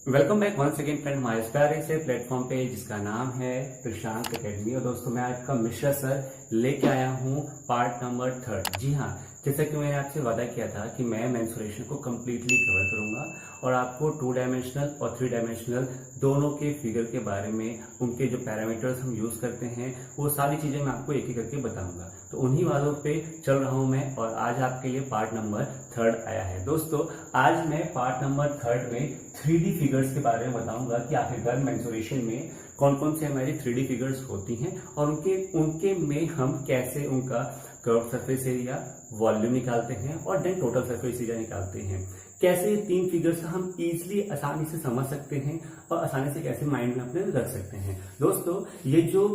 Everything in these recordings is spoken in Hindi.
Welcome back once again friend हमारे प्यारे से प्लेटफॉर्म पे जिसका नाम है प्रशांत एकेडमी। और दोस्तों मैं आपका मिश्रा सर लेके आया हूँ पार्ट नंबर 3। जी हाँ, जैसा कि मैंने आपसे वादा किया था कि मैं मेंस्ट्रुएशन को कम्प्लीटली कवर करूंगा और आपको 2 डायमेंशनल और 3 डायमेंशनल दोनों के फिगर के बारे में, उनके जो पैरामीटर्स हम यूज करते हैं, वो सारी चीजें मैं आपको एक एक करके बताऊंगा। तो उन्हीं वालों पे चल रहा हूं मैं और आज आपके लिए पार्ट नंबर 3 आया है। दोस्तों आज मैं पार्ट नंबर 3 में 3D फिगर्स के बारे में बताऊंगा कि आखिरकार मेंस्ट्रुएशन में कौन कौन से हमारी 3D फिगर्स होती हैं और उनके में हम कैसे उनका कर्व सरफेस एरिया, वॉल्यूम निकालते हैं और देन टोटल सरफेस एरिया निकालते हैं। कैसे 3 फिगर्स हम इजीली आसानी से समझ सकते हैं और आसानी से कैसे माइंड में अपने रख सकते हैं। दोस्तों ये जो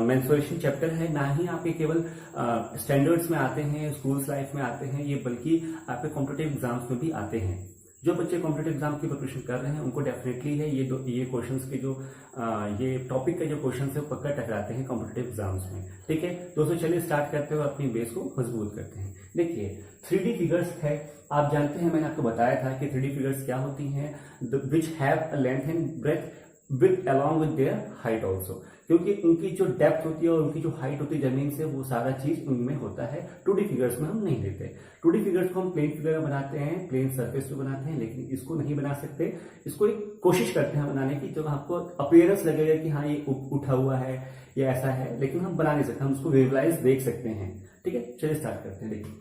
मेंस्ट्रुएशन चैप्टर है ना ही आपके केवल स्टैंडर्ड्स में आते हैं, स्कूल्स लाइफ में आते हैं, ये बल्कि आपके कॉम्पिटिटिव एग्जाम्स में भी आते हैं। जो बच्चे कॉम्पिटिटिव एग्जाम की प्रिपरेशन कर रहे हैं उनको डेफिनेटली है ये क्वेश्चंस के जो ये टॉपिक के जो क्वेश्चन है वो पक्का टकराते हैं कॉम्पिटिटिव एग्जाम्स में। ठीक है दोस्तों, चलिए स्टार्ट करते हुए अपनी बेस को मजबूत करते हैं। देखिए 3D फिगर्स है, आप जानते हैं मैंने आपको बताया था कि 3D फिगर्स क्या होती हैं, which have a length and breadth with along with their height also, क्योंकि उनकी जो डेप्थ होती है और उनकी जो हाइट होती है जमीन से, वो सारा चीज उनमें होता है। 2D फिगर्स में हम नहीं देते। 2D फिगर्स को हम प्लेन फिगर में बनाते हैं, प्लेन सरफेस पे बनाते हैं, लेकिन इसको नहीं बना सकते। इसको एक कोशिश करते हैं बनाने की, जब आपको अपीयरेंस लगेगा कि हाँ ये उठा हुआ है, ये ऐसा है, लेकिन हम बना नहीं सकते। हम उसको विजुअलाइज देख सकते हैं। ठीक है, चलिए स्टार्ट करते हैं। देखिए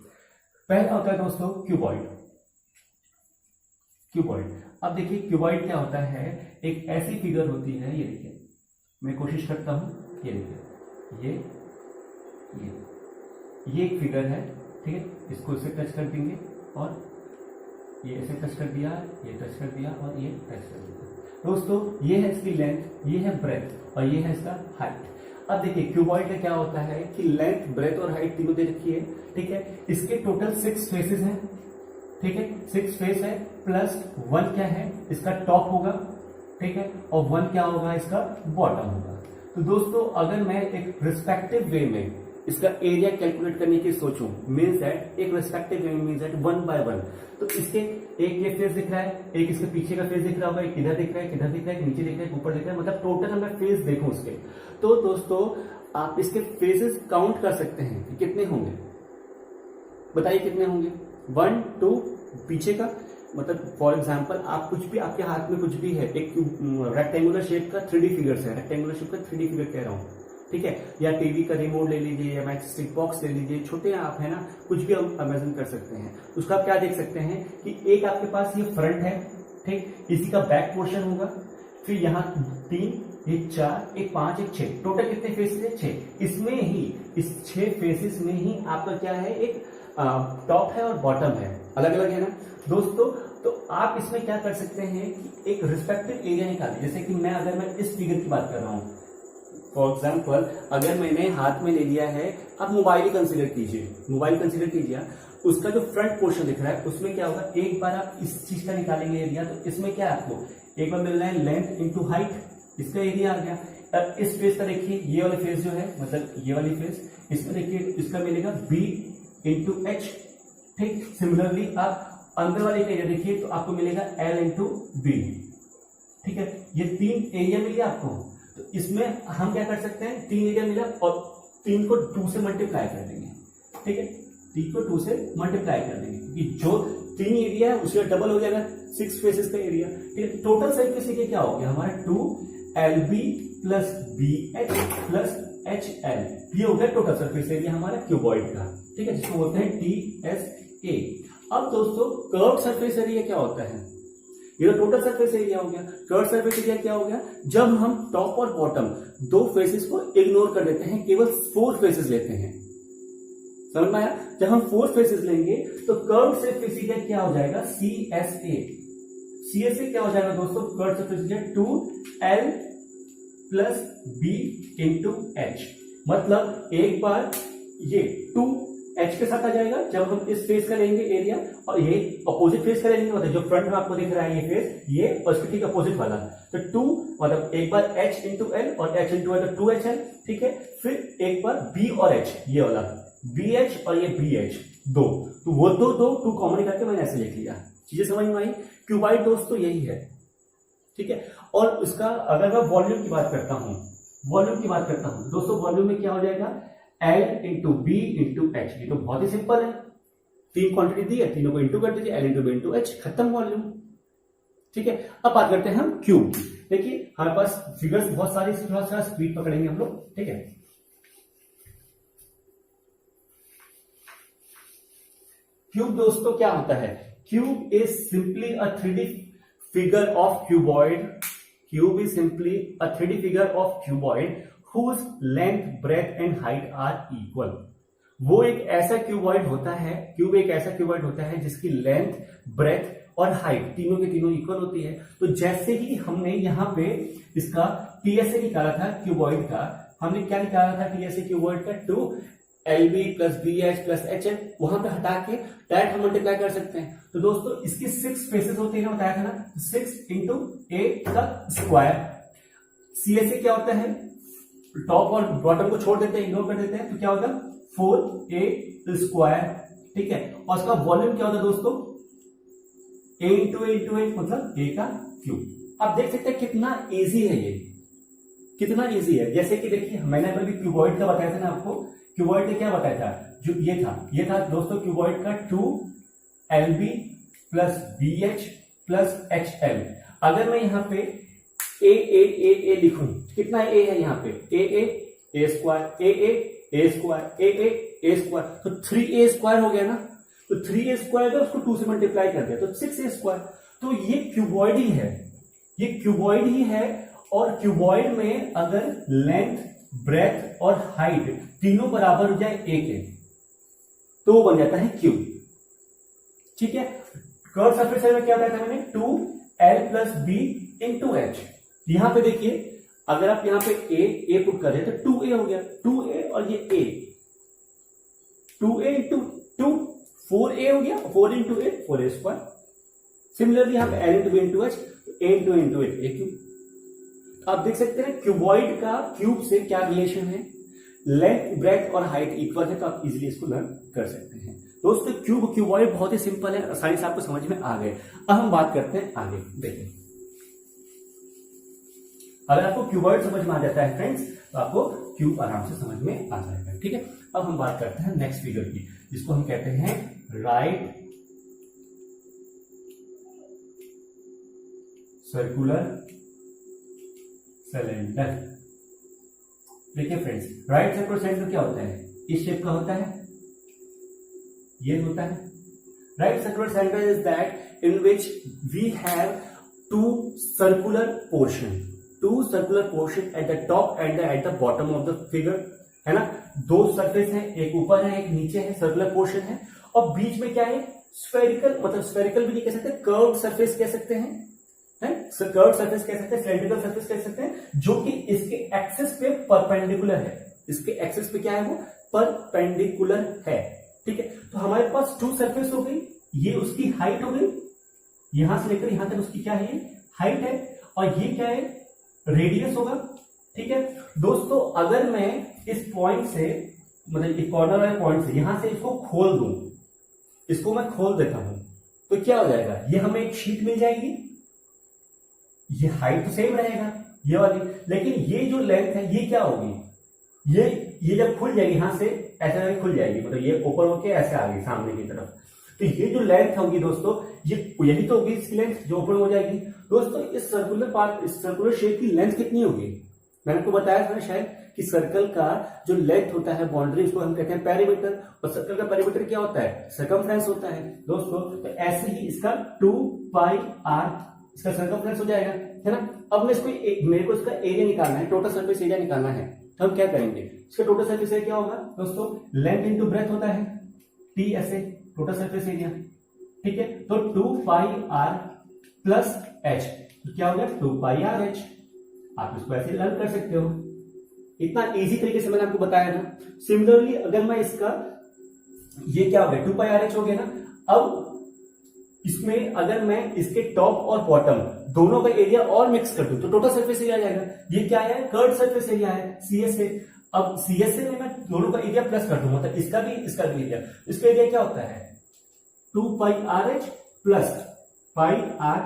पहला होता है दोस्तों क्यूबॉइड। अब देखिए क्यूबॉइड क्या होता है, एक ऐसी फिगर होती है, ये देखिए मैं कोशिश करता हूं, ये देखिए ये एक फिगर है। ठीक है, इसको इसे टच कर देंगे और ये ऐसे टच कर दिया, ये टच कर दिया और ये टच कर दिया। दोस्तों ये है इसकी लेंथ, ये है ब्रेथ और ये है इसका हाइट। अब देखिए क्यूबॉइड का क्या होता है कि लेंथ, ब्रेथ और हाइट तीनों दे रखी है। ठीक है, इसके टोटल 6 फेसेस हैं। ठीक है, 6 फेस है प्लस 1 क्या है, इसका टॉप होगा। ठीक है, और 1 क्या होगा, इसका बॉटम होगा। तो दोस्तों अगर मैं एक रिस्पेक्टिव वे में इसका एरिया कैलकुलेट करने की सोचूं, मीन्स दैट एक respective way means that 1 by 1, तो इसके एक ये फेस दिख रहा है, एक इसके पीछे का फेस दिख रहा होगा, एक इधर दिख रहा है, किधर दिख रहा है, नीचे दिख रहा है, ऊपर दिख रहा है, मतलब टोटल मैं फेस देखूं उसके, तो दोस्तों आप इसके फेसेस काउंट कर सकते हैं कि कितने होंगे। बताइए कितने होंगे। 1 2 पीछे का, मतलब फॉर एग्जांपल आप कुछ भी, आपके हाथ में कुछ भी है, एक रेक्टेंगुलर शेप का 3D फिगर्स है, रेक्टेंगुलर शेप का 3D फिगर कह रहा हूं। ठीक है, या टीवी का रिमोट ले लीजिए या मैच स्टिक बॉक्स ले लीजिए, छोटे आप है ना, कुछ भी हम इमेजिन कर सकते हैं। उसका आप क्या देख सकते हैं कि एक आपके पास ये फ्रंट है, ठीक, इसी का बैक पोर्शन होगा, फिर यहाँ 3, एक 4, एक 5, एक 6, टोटल कितने फेसेस है, 6। इसमें ही इस 6 फेसेस में ही आपका क्या है, एक टॉप है और बॉटम है, अलग अलग है ना दोस्तों। तो आप इसमें क्या कर सकते हैं कि एक रिस्पेक्टिव एरिया निकालिए। जैसे कि अगर मैं इस फिगर की बात कर रहा हूं, फॉर एग्जाम्पल अगर मैंने हाथ में ले लिया है, आप मोबाइल ही कंसीडर कीजिए, उसका जो फ्रंट पोर्शन दिख रहा है उसमें क्या होगा, एक बार आप इस चीज का निकालेंगे एरिया, तो इसमें क्या है आपको एक बार मिल रहा है लेंथ इंटू हाइट, इसका एरिया आ गया। अब इस फेस का देखिए, ये वाले फेस जो है, मतलब ये वाली फेस, इसमें देखिए इसका मिलेगा B इंटू एच। ठीक, सिमिलरली आप अंदर वाले का एरिया देखिए तो आपको मिलेगा L इंटू बी। ठीक है, ये 3 एरिया मिल गया आपको। तो इसमें हम क्या कर सकते हैं, 3 एरिया मिला और 3 को 2 से मल्टीप्लाई कर देंगे। ठीक है, 3 को 2 से मल्टीप्लाई कर देंगे क्योंकि जो 3 एरिया है उसका डबल हो जाएगा 6 फेसेस का एरिया। ठीक है, टोटल सरफेस एरिया क्या हो गया हमारा, 2LB plus BH plus HL, ये हो गया टोटल सरफेस एरिया हमारा क्यूबॉइड का। ठीक है, जिसको बोलते हैं TSA। अब दोस्तों कर्व्ड सरफेस एरिया क्या होता है, ये तो टोटल सरफेस एरिया हो गया। कर्व्ड सरफेस एरिया क्या हो गया, जब हम टॉप और बॉटम 2 फेसेस को इग्नोर कर देते हैं, केवल 4 फेसेस लेते हैं। समझ में आया, जब हम 4 फेसेस लेंगे तो कर्व्ड सरफेस एरिया क्या हो जाएगा, CSA क्या हो जाएगा दोस्तों, curved surface area 2L plus B into H। मतलब एक बार ये 2H के साथ आ जाएगा जब हम इस फेस का लेंगे एरिया, और ये अपोजिट फेस का लेंगे, मतलब जो फ्रंट में आपको दिख रहा है ये फेस, ये और इसके ठीक अपोजिट वाला, तो 2 मतलब एक बार H इंटू L और H इंटू L तो 2HL। ठीक है, फिर एक बार B और H, ये वाला BH और ये BH, 2, तो वो 2 कॉमन करके मैंने ऐसे लिख लिया। चीजें समझ में आई। क्यूबॉइड दोस्तों यही है, ठीक है। और उसका अगर मैं वॉल्यूम की बात करता हूं, दोस्तों वॉल्यूम में क्या हो जाएगा, L into B into H. ये तो बहुत ही सिंपल है, 3 क्वांटिटी दी है, तीनों को इंटू कर दीजिए, L into B into H, खत्म वॉल्यूम। ठीक है। अब बात करते हैं हम क्यूब की। देखिए हमारे पास फिगर्स बहुत सारी, थोड़ा सा स्पीड पकड़ेंगे हम लोग। ठीक है। क्यूब दोस्तों क्या होता है, cube is simply a 3D figure of cuboid. Cube is simply a 3D figure of cuboid whose length, breadth and height are equal. वो एक ऐसा क्यूबॉइड होता है, क्यूब एक ऐसा क्यूबॉइड होता है जिसकी लेंथ, ब्रेथ और हाइट तीनों के तीनों इक्वल होती है। तो जैसे ही हमने यहाँ पे इसका टीएसए निकाला था क्यूबॉइड का, हमने क्या निकाला था टीएसए क्यूबॉइड का, 2LB plus BH plus HL, वहां पे हटा के डायरेक्ट हम मल्टीप्लाई कर सकते हैं। तो दोस्तों इसके 6 फेसेस होते हैं, बताया था ना, 6 इंटू ए का स्क्वायर। CSA क्या होता है, टॉप और बॉटम को छोड़ देते हैं, इग्नोर कर देते हैं, तो क्या होगा 4A स्क्वायर। ठीक है। और उसका वॉल्यूम क्या होता है दोस्तों, A इंटू ए मतलब A का क्यूब। आप देख सकते हैं कितना इजी है, ये कितना इजी है। जैसे कि देखिए मैंने अभी क्यूबॉइड का बताया था ना आपको, क्यूबॉइड ने क्या बताया था, जो ये था दोस्तों क्यूबॉइड का 2LB plus BH plus HL। अगर मैं यहाँ पे ए लिखूं, कितना ए है यहाँ पे, ए स्क्वायर, ए स्क्वायर, ए स्क्वायर, तो 3A स्क्वायर हो गया ना। तो 3A स्क्वायर का उसको 2 से मल्टीप्लाई कर दिया तो 6A स्क्वायर। तो ये क्यूबॉइड ही है, ये क्यूबॉइड ही है। और क्यूबॉइड में अगर लेंथ, ब्रेथ और हाइट तीनों बराबर हो जाए ए के, तो वो बन जाता है क्यूब। ठीक है। कर्व सरफेस में क्या बताया था मैंने, 2L plus B into H. यहां पे देखिए अगर आप यहां पे ए पुट कर रहे तो 2A हो गया, 2A और ये A, 2A इंटू 2 4A हो गया, 4 इंटू ए 4A स्क्वायर। सिमिलरली यहां पे L into B into H, A into A cube. आप देख सकते हैं क्यूबॉइड का क्यूब से क्या रिलेशन है, लेंथ, ब्रेथ और हाइट इक्वल है, तो आप इजीली इसको लर्न कर सकते हैं। दोस्तों क्यूबॉइड बहुत ही सिंपल है, आसानी से आपको समझ में आ गए। अब हम बात करते हैं आगे। देखिए अगर आपको क्यूबॉइड समझ में आ जाता है फ्रेंड्स, तो आपको क्यूब आराम से समझ में आ जाएगा। ठीक है। अब हम बात करते हैं नेक्स्ट फिगर की, जिसको हम कहते हैं राइट सर्कुलर सिलेंडर। देखिए फ्रेंड्स, राइट सर्कुलर सिलेंडर क्या होता है, इस शेप का होता है, ये होता है। Right circular cylinder is that in which we have two circular portion at the top and at the bottom of the figure, है ना। 2 सरफेस है, एक ऊपर है एक नीचे है, सर्कुलर पोर्शन है, और बीच में क्या है, स्फेरिकल, मतलब स्फेरिकल भी नहीं कह सकते, कर्व सरफेस कह सकते हैं, कर्व सरफेस कह सकते हैं, सिलेंड्रिकल सरफेस कह सकते हैं, जो कि इसके एक्सिस पे परपेंडिकुलर है। इसके एक्सिस पे क्या है, वो परपेंडिकुलर है। ठीक है। तो हमारे पास 2 सरफेस हो गई, ये उसकी हाइट हो गई, यहां से लेकर यहां तक उसकी क्या है, हाइट है, और ये क्या है, रेडियस होगा। ठीक है दोस्तों, अगर मैं इस पॉइंट से, मतलब इस कॉर्नर वाले पॉइंट से यहां से इसको खोल दूं, इसको मैं खोल देता हूं, तो क्या हो जाएगा, ये हमें एक शीट मिल जाएगी। ये हाइट तो सेम रहेगा ये वाली, लेकिन ये जो लेंथ है ये क्या होगी, ये जब खुल जाएगी यहां से ऐसे खुल जाएगी, मतलब ये ऊपर होके ऐसे आ गई सामने की तरफ, तो ये जो लेंथ होगी दोस्तों, ये यही तो होगी इसकी लेंथ जो ऊपर हो जाएगी। दोस्तों इस सर्कुलर शेप की लेंथ कितनी होगी, मैंने आपको बताया था शायद कि सर्कल का जो लेंथ होता है, बाउंड्री, उसको हम कहते हैं पेरीमीटर, और सर्कल का पेरीमीटर क्या होता है, सर्कमफ्रेंस होता है दोस्तों। तो ऐसे ही इसका 2πr इसका सर्कमफ्रेंस हो जाएगा, है ना। अब मैं इसको मेरे को इसका एरिया निकालना है, टोटल सरफेस एरिया निकालना है, तो हम क्या करेंगे, इसका टोटल सरफेस एरिया क्या होगा दोस्तों, लेंथ इंटू ब्रेथ होता है, TSA टोटल सरफेस एरिया। ठीक है। तो 2πr प्लस h, तो क्या हो गया 2πrh। आप इसको ऐसे लर्न कर सकते हो, इतना इजी तरीके से मैंने आपको बताया ना। सिमिलरली अगर मैं इसका, ये क्या हो गया 2πrh हो गया ना। अब इसमें अगर मैं इसके टॉप और बॉटम दोनों का एरिया और मिक्स कर दूं तो टोटल सरफेस एरिया आ जाएगा। ये क्या है, कर्व सरफेस एरिया है, CSA। अब CSA में मैं दोनों का एरिया प्लस कर दूं, मतलब इसका भी एरिया, इसका एरिया क्या होता है 2πrh प्लस πr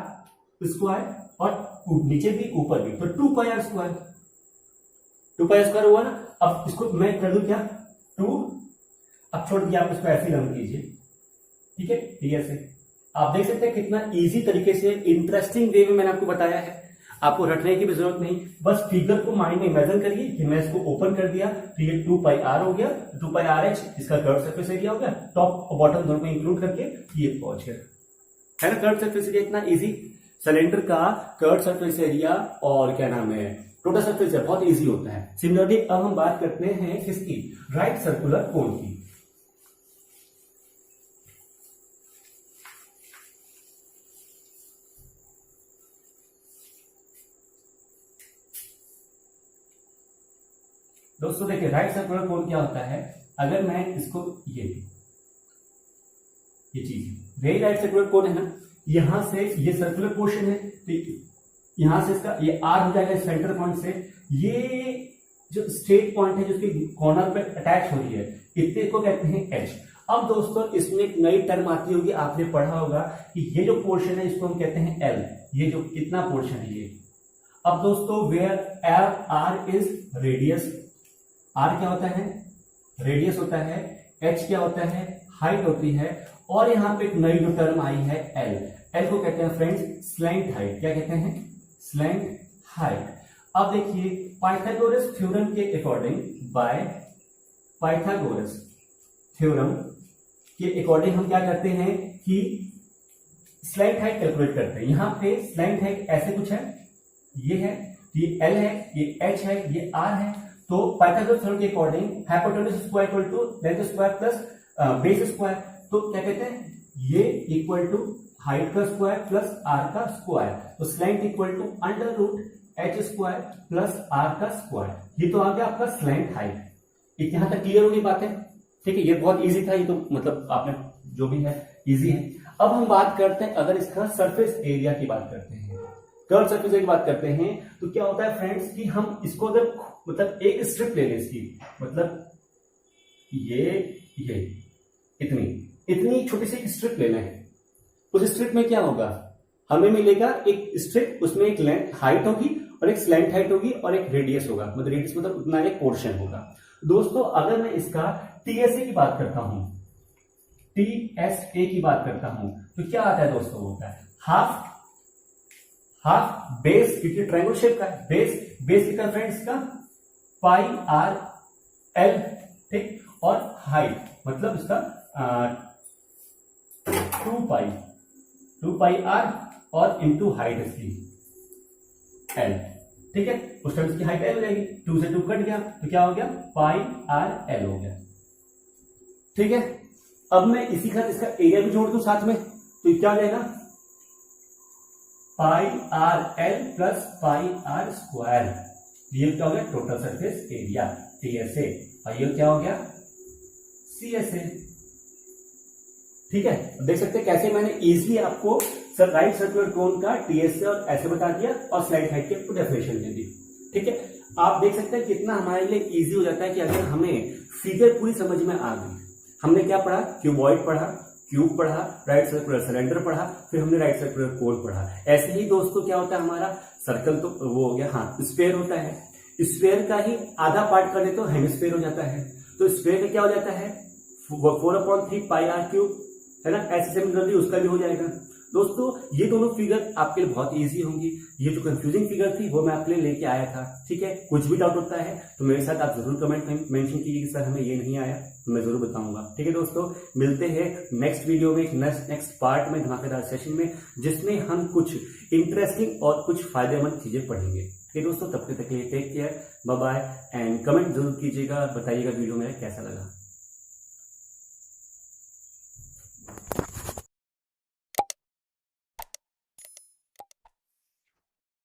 स्क्वायर और नीचे भी ऊपर भी, तो 2 पाई आर स्क्वायर, 2 पाई स्क्वायर हुआ ना। अब इसको मैं कर दूं क्या 2, अब छोड़ दिया, आप इसको ऐसे लर्न कीजिए, ठीक है। ठीक है, ऐसे आप देख सकते हैं कितना इजी तरीके से इंटरेस्टिंग वे में मैंने आपको बताया है। आपको रटने की भी जरूरत नहीं, बस फिगर को माइंड में इमेजिन करिए कि मैं इसको ओपन कर दिया तो ये 2 पाई आर हो गया, 2 पाई आर एच इसका कर्व सरफेस एरिया हो गया, टॉप और बॉटम दोनों को इंक्लूड करके ये पहुंच गया, है ना। कर्व सरफेस एरिया इतना इजी, सिलेंडर का कर्व सरफेस एरिया और क्या नाम है टोटल सरफेस एरिया बहुत इजी होता है। सिमिलरली अब हम बात करते हैं किसकी, राइट सर्कुलर कोन की। दोस्तों देखिए राइट सर्कुलर कोन क्या होता है, अगर मैं इसको ये चीज यही राइट सर्कुलर कोन है ना, यहां से ये सर्कुलर पोर्शन है, तो यहां से इसका ये आर हो जाएगा सेंटर पॉइंट से, ये जो स्ट्रेट पॉइंट है जो उसके कॉर्नर पे अटैच हो रही है, इतने को कहते हैं एच। अब दोस्तों इसमें एक नई टर्म आती होगी, आपने पढ़ा होगा कि ये जो पोर्शन है इसको हम कहते हैं एल, ये जो कितना पोर्शन है ये। अब दोस्तों where r is radius, r क्या होता है रेडियस होता है, एच क्या होता है हाइट होती है, और यहां पे एक नई जो टर्म आई है एल, एल को कहते हैं फ्रेंड्स स्लैंट हाइट। क्या कहते हैं स्लैंट हाइट। अब देखिए पाइथागोरस थ्योरम के अकॉर्डिंग, बाय पाइथागोरस थ्योरम के अकॉर्डिंग हम क्या करते हैं कि स्लैंट हाइट कैलकुलेट करते हैं। यहां पे स्लैंट हाइट ऐसे कुछ है, ये है, ये एल है, ये एच है, ये आर है। तो पाइथागोरस थ्योरम के according hypotenuse square equal to length square plus base square, तो क्या कहते हैं ये इक्वल टू हाइट का स्क्वायर प्लस आर का स्क्वायर, तो slant equal to under root H square plus r का स्क्वायर। ये तो आ गया आपका स्लैंट हाइट। यहां तक क्लियर होगी बातें, ठीक है। ये बहुत इजी था, ये तो मतलब आपने जो भी है इजी है। अब हम बात करते हैं अगर इसका सरफेस एरिया की बात करते हैं, कर्व सरफेस एरिया की बात करते हैं, तो क्या होता है फ्रेंड्स कि हम इसको अगर मतलब एक स्ट्रिप ले लें इसकी, मतलब ये इतनी छोटी सी स्ट्रिप लेना है, उस स्ट्रिप में क्या होगा हमें मिलेगा एक स्ट्रिप, उसमें एक लेंथ हाइट होगी और एक स्लैंट हाइट होगी और एक रेडियस होगा, मतलब रेडियस मतलब उतना एक पोर्शन होगा। दोस्तों अगर मैं इसका टीएसए की बात करता हूं, टीएसए की बात करता हूं, तो क्या आता है दोस्तों, होता है हाफ बेस, क्योंकि ट्रायंगल शेप का बेस कितना फ्रेंड्स का पाई आर एल, ठीक, और हाइट मतलब इसका 2 पाई आर और इंटू हाइट इसकी एल, ठीक है। उस टाइम इसकी हाइट एल हो जाएगी, 2 से 2 कट गया तो क्या हो गया पाई आर एल हो गया, ठीक है। अब मैं इसी का इसका एरिया भी जोड़ दूं साथ में, तो क्या हो जाएगा pi R L plus pi R square, ये क्या हो गया टोटल सरफेस एरिया टीएसए, और ये क्या हो गया सीएसए, ठीक है। देख सकते हैं कैसे मैंने इजीली आपको सर राइट सर्कुलर कोन का टीएसए और ऐसे बता दिया और स्लाइड हाइट की डेफिनेशन दे दी, ठीक है। आप देख सकते हैं कितना हमारे लिए इजी हो जाता है कि अगर हमें फिगर पूरी समझ में आ गई। हमने क्या पढ़ा, क्यूबॉइड पढ़ा, क्यूब पढ़ा, राइट सर्कुलर सिलेंडर पढ़ा, फिर हमने राइट सर्कुलर कोन पढ़ा। ऐसे ही दोस्तों क्या होता है हमारा सर्कल, तो वो हो गया, हाँ स्फेयर होता है, स्फेयर का ही आधा पार्ट कर दे तो हेमिस्फेयर हो जाता है, तो स्फेयर का क्या हो जाता है 4/3 पाई आर क्यूब, है ना। ऐसे सिमिलरली उसका भी हो जाएगा। दोस्तों ये दोनों फिगर आपके लिए बहुत इजी होंगी। ये जो कंफ्यूजिंग फिगर थी वो मैं आपके लिए लेके आया था, ठीक है। कुछ भी डाउट होता है तो मेरे साथ आप जरूर कमेंट में मेंशन कीजिए कि सर हमें ये नहीं आया, तो मैं जरूर बताऊंगा, ठीक है। दोस्तों मिलते हैं नेक्स्ट वीडियो में, नेक्स्ट पार्ट में, धमाकेदार सेशन में, जिसमें हम कुछ इंटरेस्टिंग और कुछ फायदेमंद चीजें पढ़ेंगे, ठीक है दोस्तों। तब तक के लिए take care, bye bye, and comment जरूर कीजिएगा, बताइएगा वीडियो मेरा कैसा लगा।